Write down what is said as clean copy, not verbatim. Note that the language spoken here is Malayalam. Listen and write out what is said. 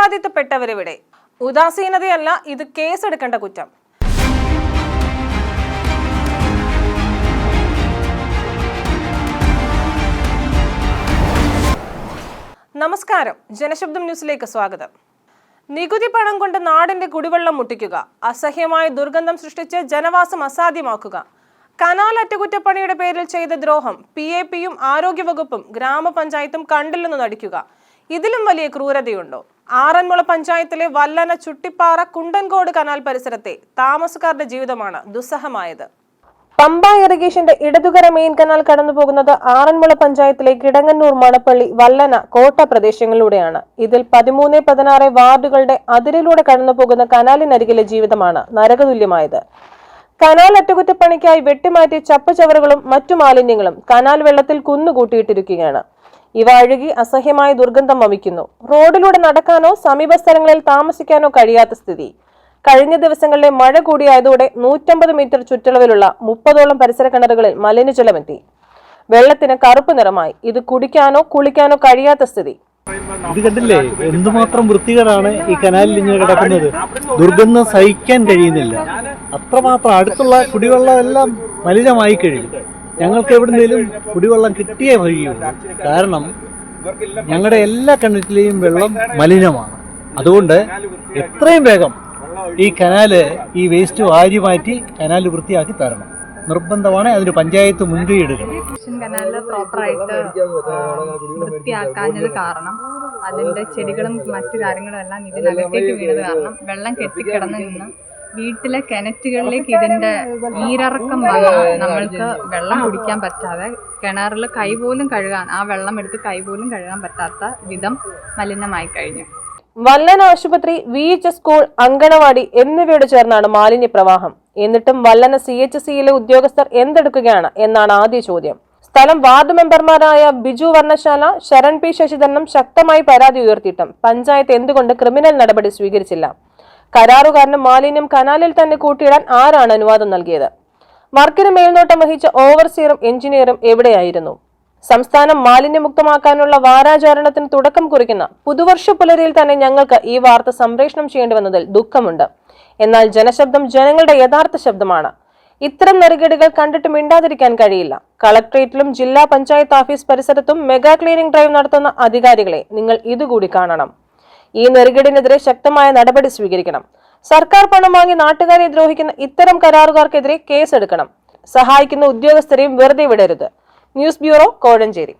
ഉത്തരവാദിത്തപ്പെട്ടവരെവിടെ? ഉദാസീനതയല്ല, ഇത് കേസെടുക്കേണ്ട കുറ്റം. നമസ്കാരം, ജനശബ്ദം ന്യൂസിലേക്ക് സ്വാഗതം. നികുതി പണം കൊണ്ട് നാടിന്റെ കുടിവെള്ളം മുട്ടിക്കുക, അസഹ്യമായ ദുർഗന്ധം സൃഷ്ടിച്ച് ജനവാസം അസാധ്യമാക്കുക, കനാൽ അറ്റകുറ്റപ്പണിയുടെ പേരിൽ ചെയ്ത ദ്രോഹം PAPയും ആരോഗ്യവകുപ്പും ഗ്രാമപഞ്ചായത്തും കണ്ടില്ലെന്ന് നടിക്കുക, ഇതിലും വലിയ ക്രൂരതയുണ്ടോ? ആറന്മുള പഞ്ചായത്തിലെ വല്ലന, ചുട്ടിപ്പാറ, കുണ്ടൻകോട് കനാൽ പരിസരത്തെ താമസക്കാരുടെ ജീവിതമാണ് ദുസ്സഹമായത്. പമ്പ ഇറിഗേഷന്റെ ഇടതുകര മെയിൻ കനാൽ കടന്നുപോകുന്നത് ആറന്മുള പഞ്ചായത്തിലെ കിടങ്ങന്നൂർ, മണപ്പള്ളി, വല്ലന, കോട്ട പ്രദേശങ്ങളിലൂടെയാണ്. ഇതിൽ 13, 16 വാർഡുകളുടെ അതിരിലൂടെ കടന്നുപോകുന്ന കനാലിനരികിലെ ജീവിതമാണ് നരകതുല്യമായത്. കനാൽ അറ്റകുറ്റപ്പണിക്കായി വെട്ടിമാറ്റിയ ചപ്പുചവറുകളും മറ്റു മാലിന്യങ്ങളും കനാൽ വെള്ളത്തിൽ കുന്നുകൂട്ടിയിട്ടിരിക്കുകയാണ്. ഇവ അഴുകി അസഹ്യമായ ദുർഗന്ധം വമിക്കുന്നു. റോഡിലൂടെ നടക്കാനോ സമീപ സ്ഥലങ്ങളിൽ താമസിക്കാനോ കഴിയാത്ത സ്ഥിതി. കഴിഞ്ഞ ദിവസങ്ങളിലെ മഴ കൂടിയായതോടെ 150 മീറ്റർ ചുറ്റളവിലുള്ള 30ഓളം പരിസര കിണറുകളിൽ മലിനജലമെത്തി. വെള്ളത്തിന് കറുപ്പ് നിറമായി. ഇത് കുടിക്കാനോ കുളിക്കാനോ കഴിയാത്ത സ്ഥിതി. ഇത് കണ്ടില്ലേ, എന്തുമാത്രം വൃത്തികേടാണ് ഈ കനാലിൽ ഇങ്ങനെ കിടക്കുന്നത്. ദുർഗന്ധം സഹിക്കാൻ കഴിയുന്നില്ല. അത്രമാത്രം അടുത്തുള്ള കുടിവെള്ളം എല്ലാം മലിനമായി കഴിയും. ഞങ്ങൾക്ക് എവിടുന്നേലും കുടിവെള്ളം കിട്ടിയേ കഴിയുള്ളൂ. കാരണം ഞങ്ങളുടെ എല്ലാ കിണറ്റിലെയും വെള്ളം മലിനമാണ്. അതുകൊണ്ട് എത്രയും വേഗം ഈ കനാല്, ഈ വേസ്റ്റ് വാരി മാറ്റി കനാല് വൃത്തിയാക്കി തരണം, നിർബന്ധമാണ്. അതിന് പഞ്ചായത്ത് മുൻകൈ എടുക്കണം. കനാല് പ്രോപ്പറായിട്ട് വൃത്തിയാക്കാഞ്ഞത് കാരണം അതിന്റെ ചെടികളും മറ്റു കാര്യങ്ങളും എല്ലാം ഇതിനകത്തേക്ക് വീണത് കാരണം വെള്ളം കെട്ടിക്കിടന്ന് നിന്ന് വീട്ടിലെ കിണറ്റുകളിലേക്ക് ഇതിന്റെ നീരിറക്കം വന്ന് നമ്മൾക്ക് വെള്ളം കുടിക്കാൻ പറ്റാതെ കിണറിൽ കൈപോലും കഴുകാൻ, ആ വെള്ളം എടുത്ത് കൈപോലും കഴുകാൻ പറ്റാത്ത വിധം മലിനമായി കഴിഞ്ഞു. വല്ലന ആശുപത്രി, VH സ്കൂൾ, അങ്കണവാടി എന്നിവയോട് ചേർന്നാണ് മാലിന്യ പ്രവാഹം. എന്നിട്ടും വല്ലന CHCയിലെ ഉദ്യോഗസ്ഥർ എന്തെടുക്കുകയാണ് എന്നാണ് ആദ്യ ചോദ്യം. സ്ഥലം വാർഡ് മെമ്പർമാരായ ബിജു വർണ്ണശാല, ശരൺ P ശശിധരനും ശക്തമായി പരാതി ഉയർത്തിയിട്ടും പഞ്ചായത്ത് എന്തുകൊണ്ട് ക്രിമിനൽ നടപടി സ്വീകരിച്ചില്ല? കരാറുകാരന് മാലിന്യം കനാലിൽ തന്നെ കൂട്ടിയിടാൻ ആരാണ് അനുവാദം നൽകിയത്? വർക്കിന് മേൽനോട്ടം വഹിച്ച ഓവർസിയറും എഞ്ചിനീയറും എവിടെയായിരുന്നു? സംസ്ഥാനം മാലിന്യമുക്തമാക്കാനുള്ള വാരാചരണത്തിന് തുടക്കം കുറിക്കുന്ന പുതുവർഷ പുലരിയിൽ തന്നെ ഞങ്ങൾക്ക് ഈ വാർത്ത സംപ്രേഷണം ചെയ്യേണ്ടി വന്നതിൽ ദുഃഖമുണ്ട്. എന്നാൽ ജനശബ്ദം ജനങ്ങളുടെ യഥാർത്ഥ ശബ്ദമാണ്. ഇത്തരം നെറുകേടുകൾ കണ്ടിട്ട് മിണ്ടാതിരിക്കാൻ കഴിയില്ല. കളക്ട്രേറ്റിലും ജില്ലാ പഞ്ചായത്ത് ഓഫീസ് പരിസരത്തും മെഗാ ക്ലീനിംഗ് ഡ്രൈവ് നടത്തുന്ന അധികാരികളെ നിങ്ങൾ ഇതുകൂടി കാണണം. ഈ നെറുകേടിനെതിരെ ശക്തമായ നടപടി സ്വീകരിക്കണം. സർക്കാർ പണം വാങ്ങി നാട്ടുകാരെ ദ്രോഹിക്കുന്ന ഇത്തരം കരാറുകാർക്കെതിരെ കേസെടുക്കണം. സഹായിക്കുന്ന ഉദ്യോഗസ്ഥരെയും വെറുതെ വിടരുത്. News bureau, Kozhencherry.